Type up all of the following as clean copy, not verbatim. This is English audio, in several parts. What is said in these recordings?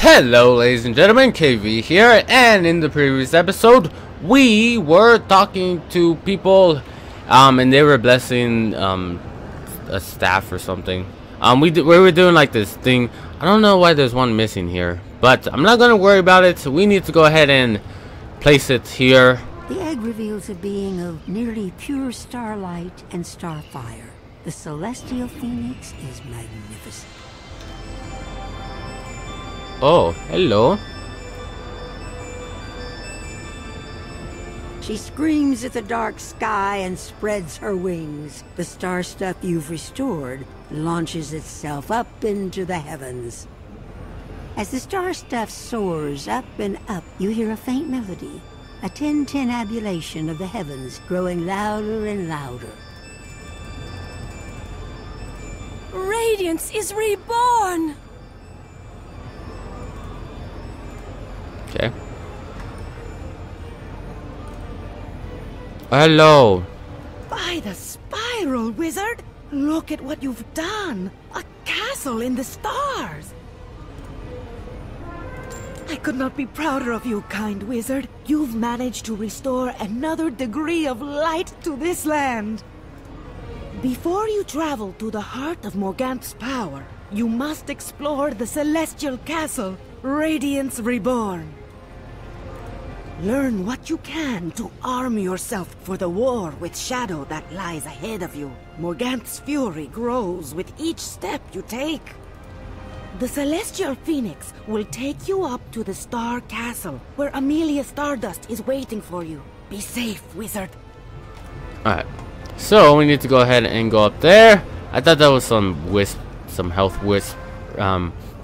Hello ladies and gentlemen, KV here, and in the previous episode we were talking to people and they were blessing a staff or something. We were doing like this thing. I don't know why there's one missing here, but I'm not gonna worry about it, so we need to go ahead and place it here. The egg reveals a being of nearly pure starlight and starfire. The celestial phoenix is magnificent. Oh, hello. She screams at the dark sky and spreads her wings. The star stuff you've restored launches itself up into the heavens. As the star stuff soars up and up, you hear a faint melody, a tintinnabulation of the heavens growing louder and louder. Radiance is reborn! Okay. Hello. By the spiral, wizard! Look at what you've done! A castle in the stars! I could not be prouder of you, kind wizard. You've managed to restore another degree of light to this land. Before you travel to the heart of Morganthe's power, you must explore the celestial castle, Radiance Reborn. Learn what you can to arm yourself for the war with shadow that lies ahead of you. Morganthe's fury grows with each step you take. The Celestial Phoenix will take you up to the Star Castle, where Amelia Stardust is waiting for you. Be safe, wizard. Alright. So, we need to go ahead and go up there. I thought that was some wisp, some health wisp.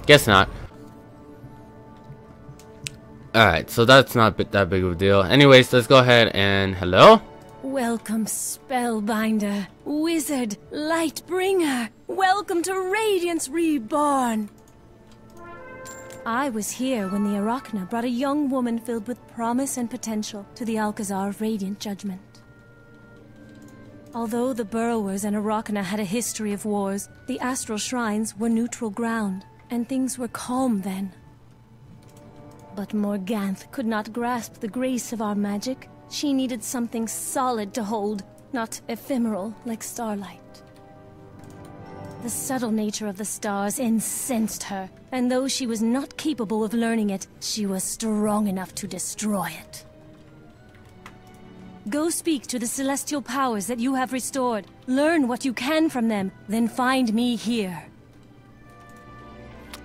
Guess not. Alright, so that's not that big of a deal. Anyways, let's go ahead and... Hello? Welcome, Spellbinder, Wizard, Lightbringer. Welcome to Radiance Reborn. I was here when the Arachna brought a young woman filled with promise and potential to the Alcazar of Radiant Judgment. Although the Burrowers and Arachna had a history of wars, the Astral Shrines were neutral ground, and things were calm then. But Morganthe could not grasp the grace of our magic. She needed something solid to hold, not ephemeral like starlight. The subtle nature of the stars incensed her, and though she was not capable of learning it, she was strong enough to destroy it. Go speak to the celestial powers that you have restored. Learn what you can from them, then find me here.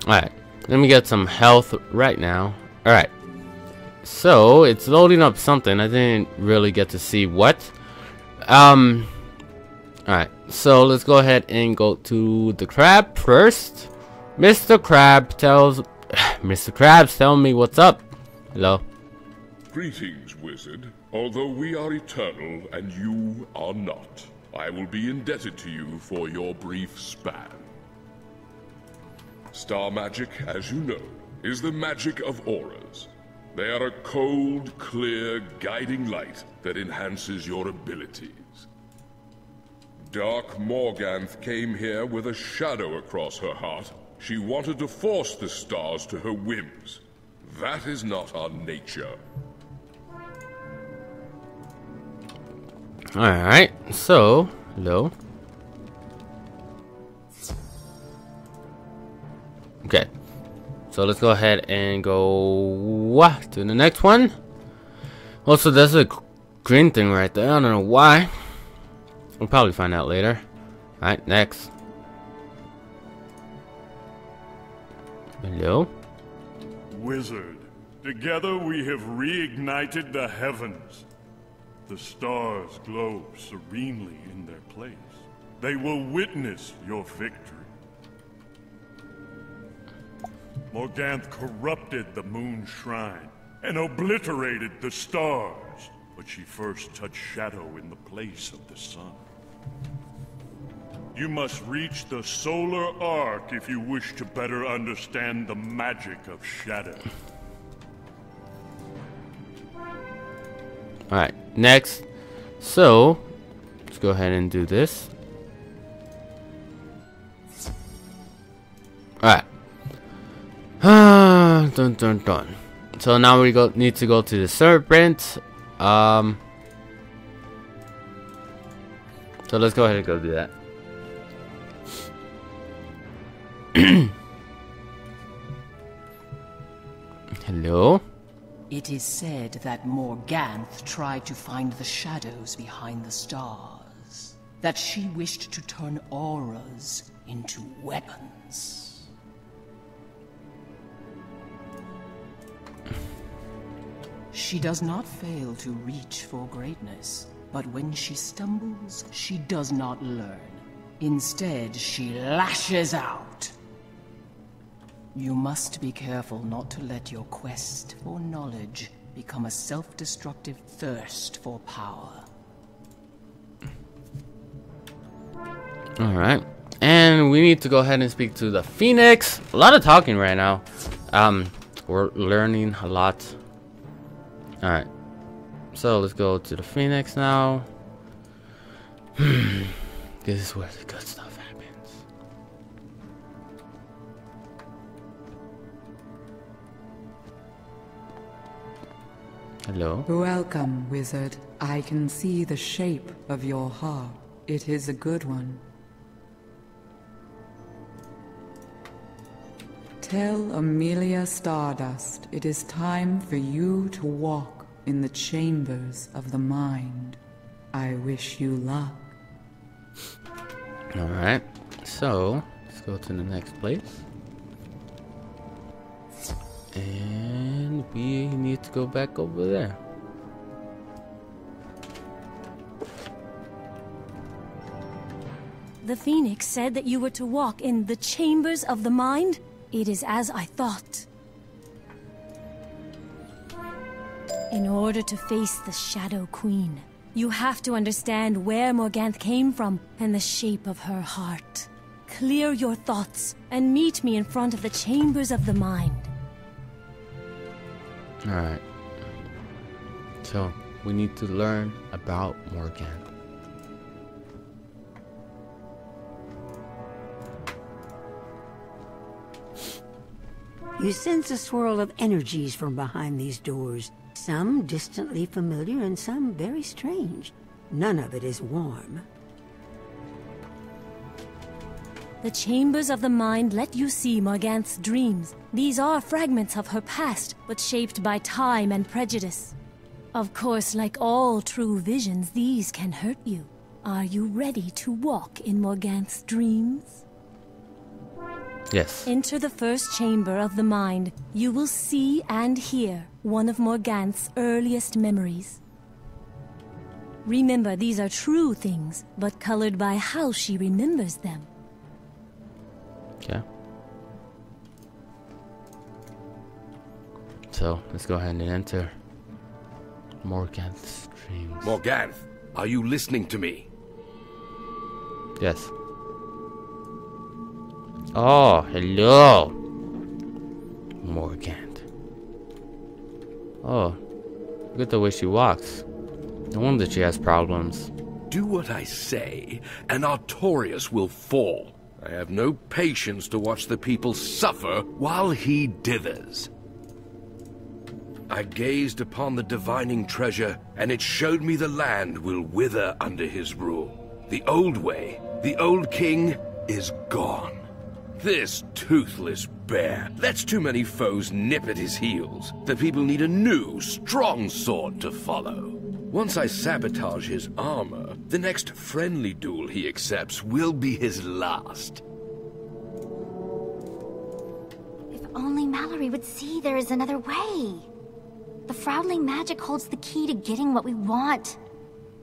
Alright, let me get some health right now. Alright, so it's loading up something. I didn't really get to see what. Alright, so let's go ahead and go to the crab first. Mr. Crab tells Mr. Krabs, tell me what's up. Hello. Greetings, wizard. Although we are eternal and you are not, I will be indebted to you for your brief span. Star magic, as you know, is the magic of auras. They are a cold, clear, guiding light that enhances your abilities. Dark Morganthe came here with a shadow across her heart. She wanted to force the stars to her whims. That is not our nature. Alright, so, hello. Okay. So let's go ahead and go to the next one. Also, there's a green thing right there. I don't know why. We'll probably find out later. Alright, next. Hello? Wizard, together we have reignited the heavens. The stars glow serenely in their place. They will witness your victory. Morganthe corrupted the moon shrine and obliterated the stars, but she first touched shadow in the place of the sun. You must reach the solar arc if you wish to better understand the magic of shadow. Alright, next. So, let's go ahead and do this. Alright. Dun dun dun. So now we need to go to the serpent. So let's go ahead and go do that. Hello? It is said that Morganthe tried to find the shadows behind the stars. That she wished to turn auras into weapons. She does not fail to reach for greatness, but when she stumbles, she does not learn. Instead, she lashes out. You must be careful not to let your quest for knowledge become a self-destructive thirst for power. Alright. And we need to go ahead and speak to the Phoenix. A lot of talking right now. We're learning a lot. Alright. So let's go to the Phoenix now. This is where the good stuff happens. Hello? Welcome, wizard. I can see the shape of your heart. It is a good one. Tell Amelia Stardust it is time for you to walk in the chambers of the mind. I wish you luck. Alright, so let's go to the next place. And we need to go back over there. The Phoenix said that you were to walk in the chambers of the mind? It is as I thought. In order to face the Shadow Queen, you have to understand where Morganthe came from and the shape of her heart. Clear your thoughts and meet me in front of the chambers of the mind. Alright. So, we need to learn about Morganthe. You sense a swirl of energies from behind these doors. Some distantly familiar and some very strange. None of it is warm. The chambers of the mind let you see Morganthe's dreams. These are fragments of her past, but shaped by time and prejudice. Of course, like all true visions, these can hurt you. Are you ready to walk in Morganthe's dreams? Yes. Enter the first chamber of the mind. You will see and hear one of Morganthe's earliest memories. Remember, these are true things, but colored by how she remembers them. Okay. So, let's go ahead and enter Morganthe's dreams. Morganthe, are you listening to me? Yes. Oh, hello, Morganthe. Oh, look at the way she walks. No wonder she has problems. Do what I say, and Artorias will fall. I have no patience to watch the people suffer while he dithers. I gazed upon the divining treasure, and it showed me the land will wither under his rule. The old way, the old king, is gone. This toothless bear lets too many foes nip at his heels. The people need a new, strong sword to follow. Once I sabotage his armor, the next friendly duel he accepts will be his last. If only Mallory would see there is another way. The Frowdling magic holds the key to getting what we want,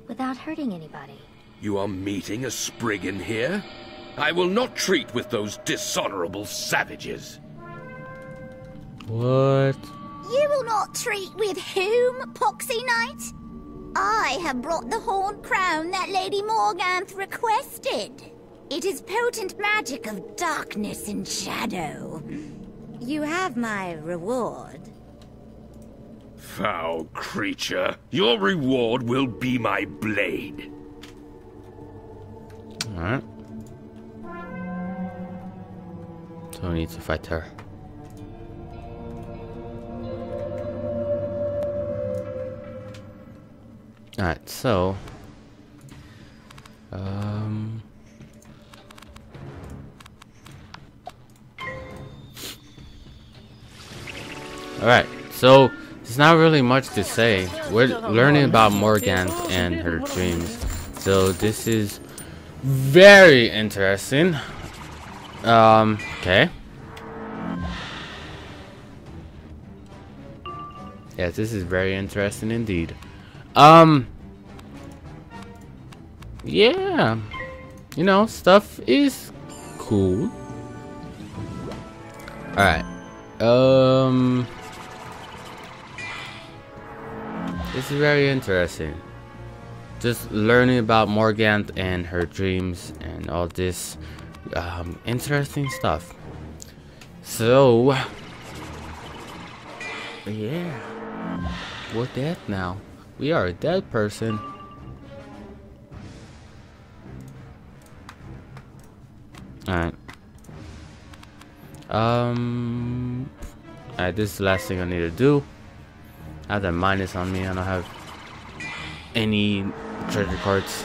without hurting anybody. You are meeting a Spriggan here? I will not treat with those dishonorable savages. What? You will not treat with whom, Poxy Knight? I have brought the horned crown that Lady Morganthe requested. It is potent magic of darkness and shadow. You have my reward. Foul creature, your reward will be my blade. Alright. So we need to fight her. Alright, so alright, so there's not really much to say. We're learning about Morganthe and her dreams. So this is very interesting. Okay. Yes, this is very interesting indeed. Yeah. You know, stuff is cool. Alright. This is very interesting. Just learning about Morganthe and her dreams and all this interesting stuff. So yeah, we're dead now. We are a dead person. Alright. Alright, this is the last thing I need to do. I have that minus on me. I don't have any treasure cards.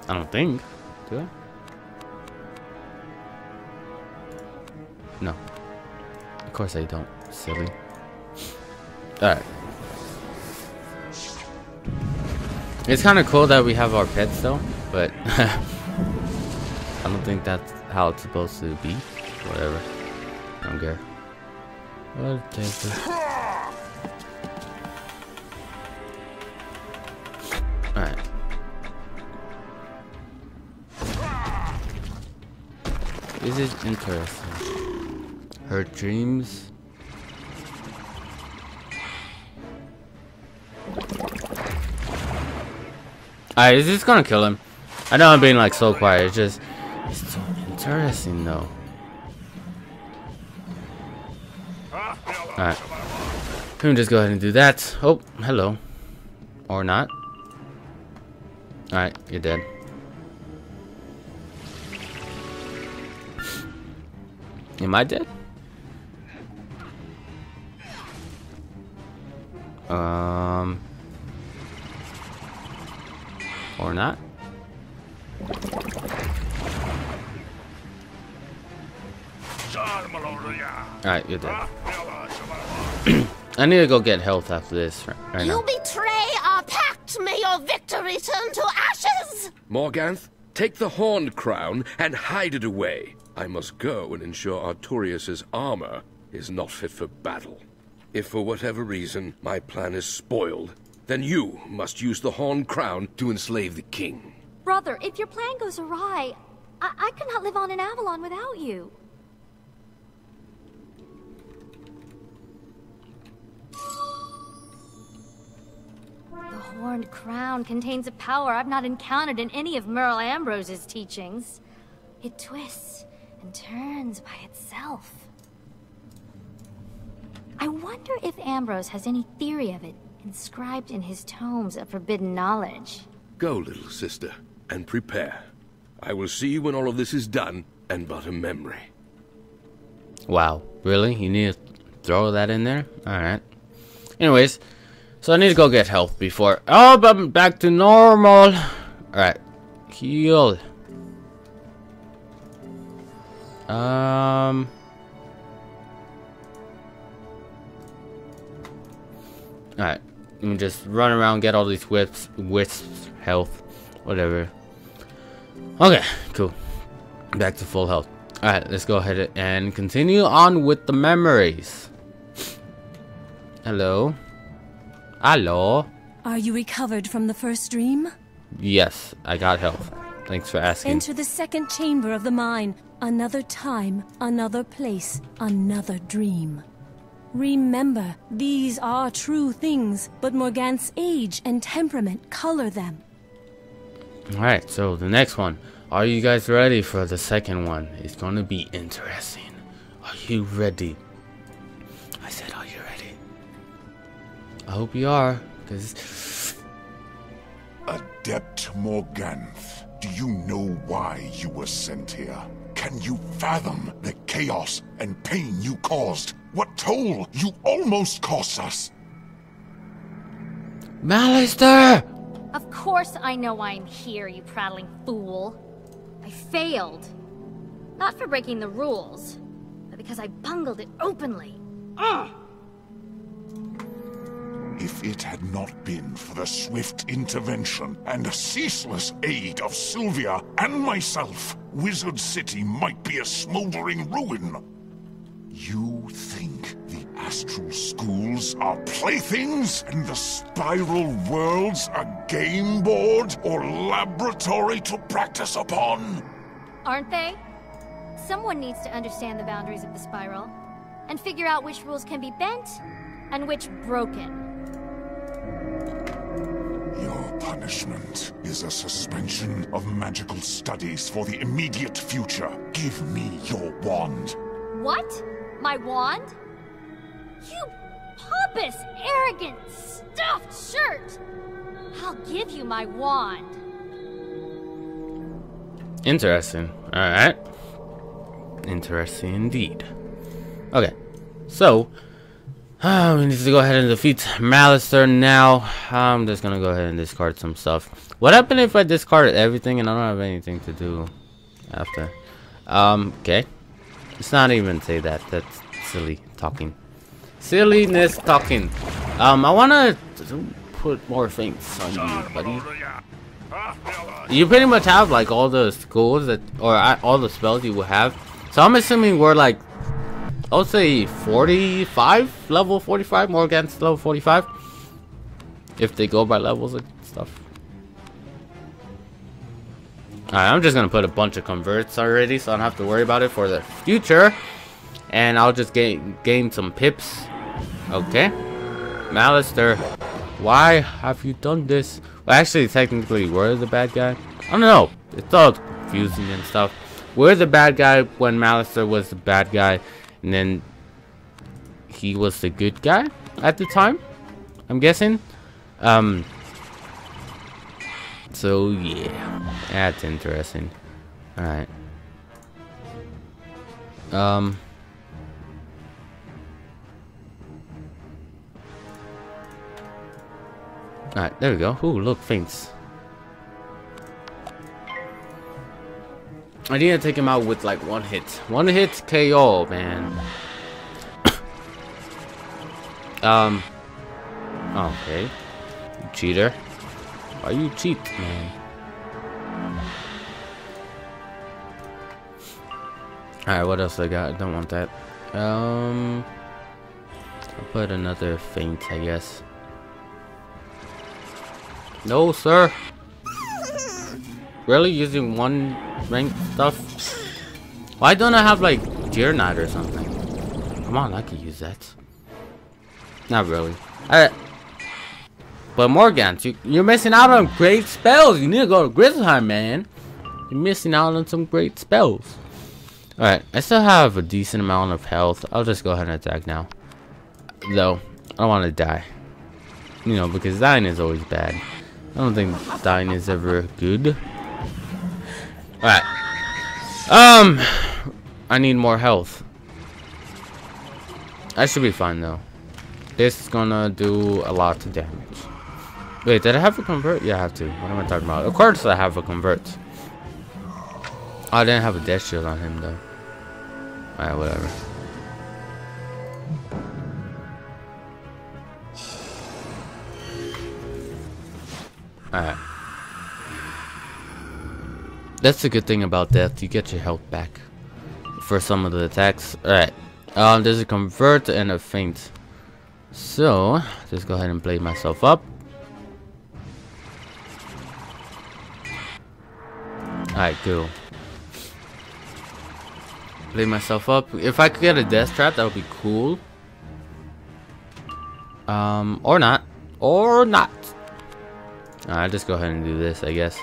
I don't think. Do I? No. Of course I don't. Silly. Alright. It's kind of cool that we have our pets though, but I don't think that's how it's supposed to be. Whatever. I don't care. I'll take this. Alright. This is interesting. Her dreams. Alright, is this gonna kill him? I know I'm being like so quiet, it's just it's so interesting though. Alright. Can we just go ahead and do that? Oh, hello. Or not. Alright, you're dead. Am I dead? Or not? Alright, you're dead. I need to go get health after this right now. You betray our pact! May your victory turn to ashes! Morganthe, take the horned crown and hide it away. I must go and ensure Artorius's armor is not fit for battle. If for whatever reason my plan is spoiled, then you must use the horned crown to enslave the king. Brother, if your plan goes awry, I cannot live on in Avalon without you. The horned crown contains a power I've not encountered in any of Merle Ambrose's teachings. It twists and turns by itself. I wonder if Ambrose has any theory of it inscribed in his tomes of forbidden knowledge. Go, little sister, and prepare. I will see you when all of this is done and but a memory. Wow, really? You need to throw that in there? Alright. Anyways, so I need to go get health before... Oh, but I'm back to normal. Alright. Heal. Alright. Let me just run around, get all these wisps, health, whatever. Okay, cool. Back to full health. Alright, let's go ahead and continue on with the memories. Hello? Hello? Are you recovered from the first dream? Yes, I got health. Thanks for asking. Enter the second chamber of the mine. Another time, another place, another dream. Remember, these are true things, but Morganthe's age and temperament color them. Alright, so the next one. Are you guys ready for the second one? It's gonna be interesting. Are you ready? I said, are you ready? I hope you are, because... Adept Morganthe, do you know why you were sent here? Can you fathom the chaos and pain you caused? What toll you almost cost us? Malister! Of course I know I'm here, you prattling fool. I failed. Not for breaking the rules, but because I bungled it openly. Ugh! If it had not been for the swift intervention and ceaseless aid of Sylvia and myself, Wizard City might be a smoldering ruin. You think the astral schools are playthings and the spiral worlds a game board or laboratory to practice upon? Aren't they? Someone needs to understand the boundaries of the spiral and figure out which rules can be bent and which broken. Your punishment is a suspension of magical studies for the immediate future. Give me your wand. What? My wand? You pompous, arrogant, stuffed shirt! I'll give you my wand. Interesting. Alright. Interesting indeed. Okay. So, we need to go ahead and defeat Malister now. I'm just gonna go ahead and discard some stuff. What happened if I discard everything and I don't have anything to do after? Okay. Let's not even say that. That's silly talking. Silliness talking. I wanna put more things on you, buddy. You pretty much have like all the schools that, or all the spells you will have. So I'm assuming we're like, I'll say 45, level 45, Morganthe level 45. If they go by levels and stuff. Alright, I'm just gonna put a bunch of converts already, so I don't have to worry about it for the future. And I'll just gain some pips. Okay. Malister, why have you done this? Well, actually, technically, we're the bad guy. I don't know. It's all confusing and stuff. We're the bad guy when Malister was the bad guy. And then he was the good guy at the time, I'm guessing. So yeah, that's interesting. All right. Alright, there we go. Ooh, look, faints. I need to take him out with like one hit. One hit KO, man. Okay. You cheater. Why you cheat, man? Alright, what else I got? I don't want that. I'll put another feint, I guess. No, sir. Really? Using one ranked stuff? Why don't I have like Deer Knight or something? Come on, I could use that. Not really. Alright. But Morganthe, you're missing out on great spells. You need to go to Grizzleheim, man. You're missing out on some great spells. Alright, I still have a decent amount of health. I'll just go ahead and attack now. Though, I don't want to die. You know, because dying is always bad. I don't think dying is ever good. Alright. I need more health. I should be fine though. This is gonna do a lot of damage. Wait, did I have a convert? Yeah, I have to. What am I talking about? Of course I have a convert. Oh, I didn't have a death shield on him though. Alright, whatever. Alright. That's the good thing about death. You get your health back for some of the attacks. Alright. There's a convert and a feint. So, just go ahead and play myself up. Alright, cool. Play myself up. If I could get a death trap, that would be cool. Or not. Or not. I'll just go ahead and do this, I guess.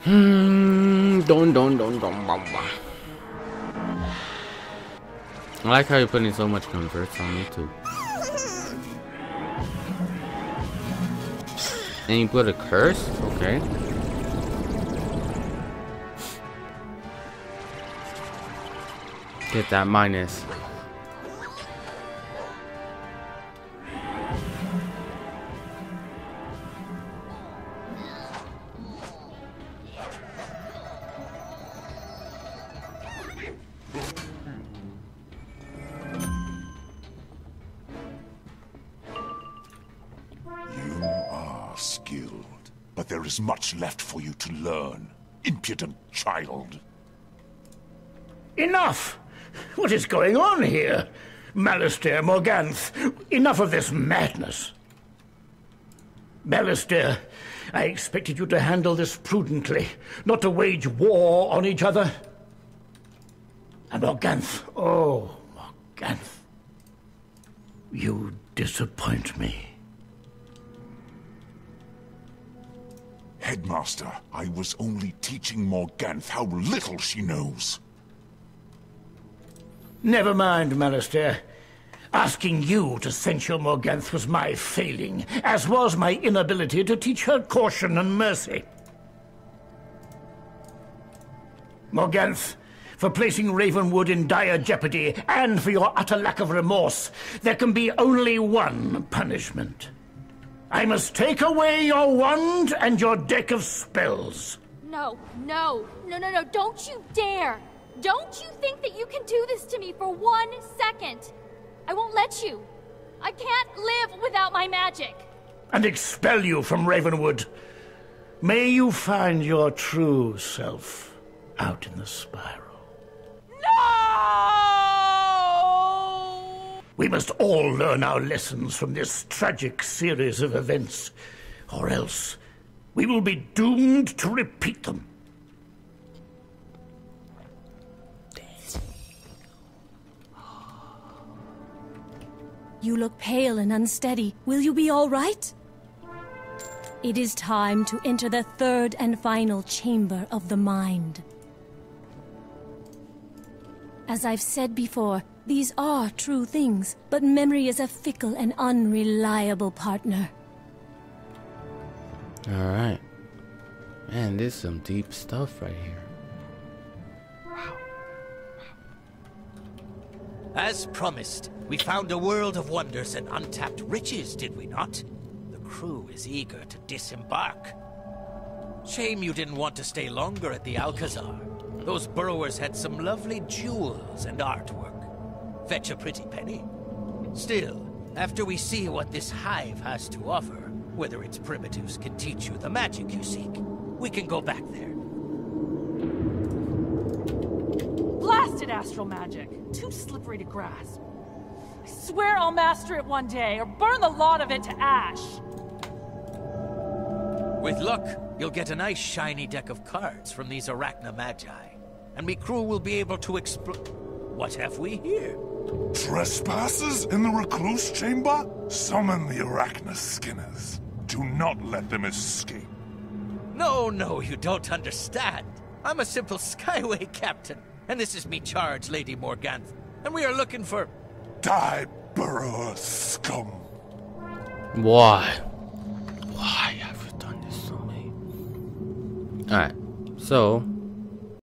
I like how you're putting so much converts on me too. And you put a curse? Okay. Get that minus. but there is much left for you to learn. Impudent child. Enough! What is going on here? Malistaire, Morganthe, enough of this madness. Malistaire, I expected you to handle this prudently, not to wage war on each other. And Morganthe, oh, Morganthe, you disappoint me. Headmaster, I was only teaching Morganthe how little she knows. Never mind, Malistaire. Asking you to censure Morganthe was my failing, as was my inability to teach her caution and mercy. Morganthe, for placing Ravenwood in dire jeopardy, and for your utter lack of remorse, there can be only one punishment. I must take away your wand and your deck of spells. No, don't you dare! Don't you think that you can do this to me for 1 second? I won't let you. I can't live without my magic. And expel you from Ravenwood. May you find your true self out in the spiral. No! We must all learn our lessons from this tragic series of events, or else we will be doomed to repeat them. You look pale and unsteady. Will you be all right? It is time to enter the third and final chamber of the mind. As I've said before, these are true things, but memory is a fickle and unreliable partner. Alright. Man, there's some deep stuff right here. As promised, we found a world of wonders and untapped riches, did we not? The crew is eager to disembark. Shame you didn't want to stay longer at the Alcazar. Those burrowers had some lovely jewels and artwork. Fetch a pretty penny. Still, after we see what this hive has to offer, whether its primitives can teach you the magic you seek, we can go back there. Blasted astral magic! Too slippery to grasp. I swear I'll master it one day, or burn the lot of it to ash! With luck, you'll get a nice shiny deck of cards from these Arachna magi. And me crew will be able to explore... What have we here? Trespassers in the recluse chamber? Summon the Arachna skinners. Do not let them escape. No, you don't understand. I'm a simple Skyway captain. And this is me charge, Lady Morganthe. And we are looking for... Die, burrower scum. Why? Why have you done this to me? Alright, so